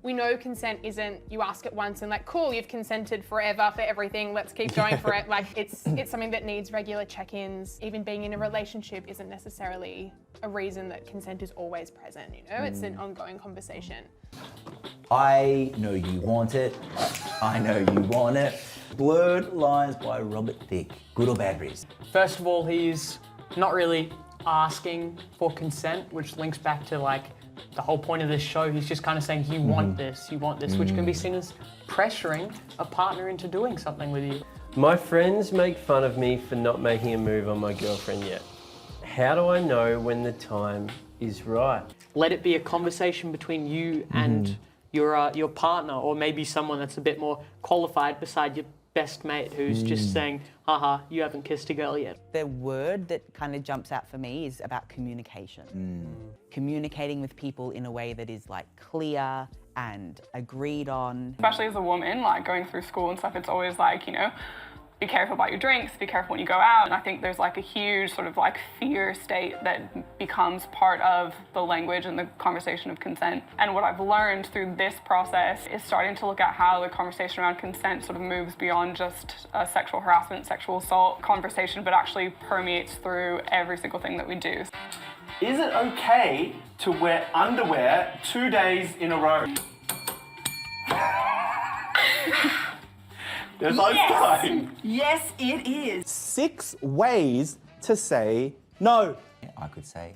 We know consent isn't you ask it once and like, cool, you've consented forever for everything, let's keep going for it. Like it's something that needs regular check-ins. Even being in a relationship isn't necessarily a reason that consent is always present, you know? It's an ongoing conversation. I know you want it. I know you want it. Blurred Lines by Robert Thicke. Good or bad, Riz? First of all, he's not really asking for consent, which links back to like the whole point of this show. He's just kind of saying, you want this, which can be seen as pressuring a partner into doing something with you. My friends make fun of me for not making a move on my girlfriend yet. How do I know when the time is right? Let it be a conversation between you and your partner, or maybe someone that's a bit more qualified beside your best mate who's just saying, haha, you haven't kissed a girl yet. The word that kind of jumps out for me is about communication. Communicating with people in a way that is like clear and agreed on. Especially as a woman, like going through school and stuff, it's always like, you know, be careful about your drinks, be careful when you go out. And I think there's like a huge sort of like fear state that becomes part of the language and the conversation of consent. And what I've learned through this process is starting to look at how the conversation around consent sort of moves beyond just a sexual harassment, sexual assault conversation, but actually permeates through every single thing that we do. Is it okay to wear underwear 2 days in a row? Yes, it is. 6 ways to say no. I could say,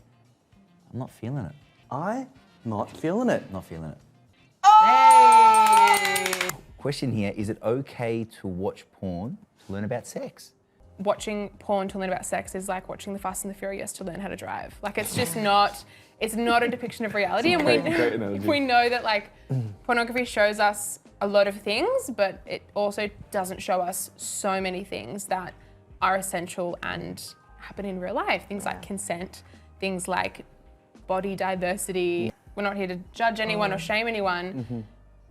I'm not feeling it. I'm not feeling it. Not feeling it. Hey! Question here, is it okay to watch porn to learn about sex? Watching porn to learn about sex is like watching The Fast and the Furious to learn how to drive. Like it's just not, it's not a depiction of reality. And we know that like pornography shows us a lot of things, but it also doesn't show us so many things that are essential and happen in real life. Things like consent, things like body diversity. We're not here to judge anyone or shame anyone.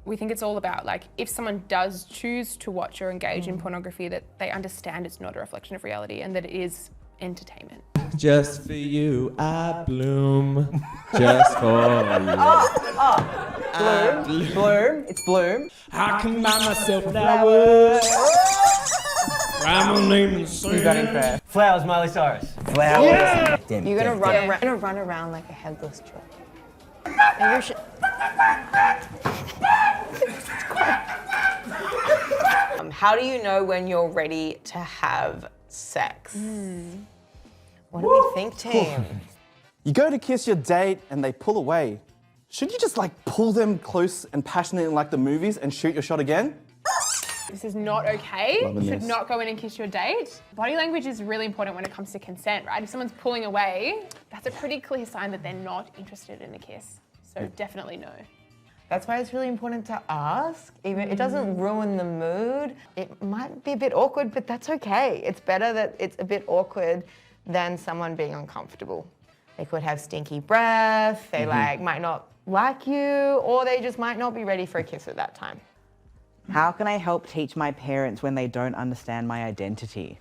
We think it's all about like, if someone does choose to watch or engage in pornography, that they understand it's not a reflection of reality and that it is entertainment. Just for you, I bloom. Just for you. Bloom. It's Bloom. I can buy myself flowers. I'm a name and sing. You got it fair. Flowers, Miley Cyrus. Flowers. Yeah. Damn, You're gonna run around like a headless chick. Maybe you should. How do you know when you're ready to have sex? What do we think, team? You go to kiss your date and they pull away. Should you just like pull them close and passionate like the movies and shoot your shot again? This is not okay. Loving You should this. not go in and kiss your date. Body language is really important when it comes to consent, right? If someone's pulling away, that's a pretty clear sign that they're not interested in a kiss. So definitely no. That's why it's really important to ask. Even it doesn't ruin the mood. It might be a bit awkward, but that's okay. It's better that it's a bit awkward than someone being uncomfortable. They could have stinky breath, they might not like you, or they just might not be ready for a kiss at that time. How can I help teach my parents when they don't understand my identity?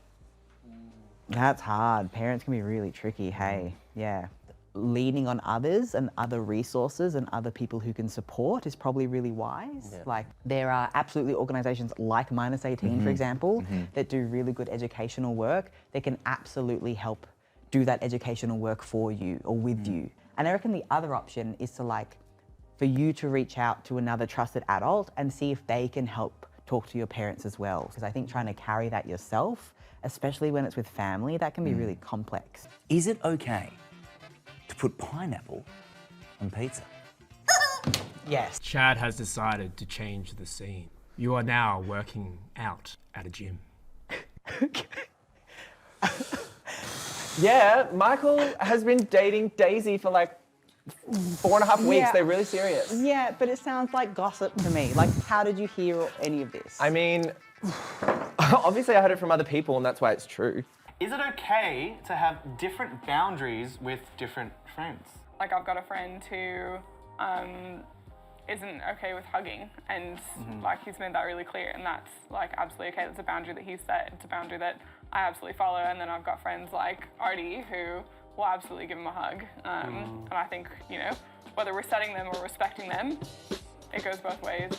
That's hard. Parents can be really tricky, hey, yeah. Leaning on others and other resources and other people who can support is probably really wise. Like there are absolutely organisations like Minus 18, for example, that do really good educational work that can absolutely help do that educational work for you or with you. And I reckon the other option is to like, for you to reach out to another trusted adult and see if they can help talk to your parents as well. Because I think trying to carry that yourself, especially when it's with family, that can be really complex. Is it okay to put pineapple on pizza? Yes. Chad has decided to change the scene. You are now working out at a gym. Yeah, Michael has been dating Daisy for like 4.5 weeks. Yeah. They're really serious. Yeah, but it sounds like gossip to me. Like, how did you hear any of this? I mean, obviously I heard it from other people and that's why it's true. Is it okay to have different boundaries with different friends? Like I've got a friend who isn't okay with hugging, and like he's made that really clear, and that's like absolutely okay. That's a boundary that he's set. It's a boundary that I absolutely follow. And then I've got friends like Artie who will absolutely give him a hug. And I think, you know, whether we're setting them or respecting them, it goes both ways.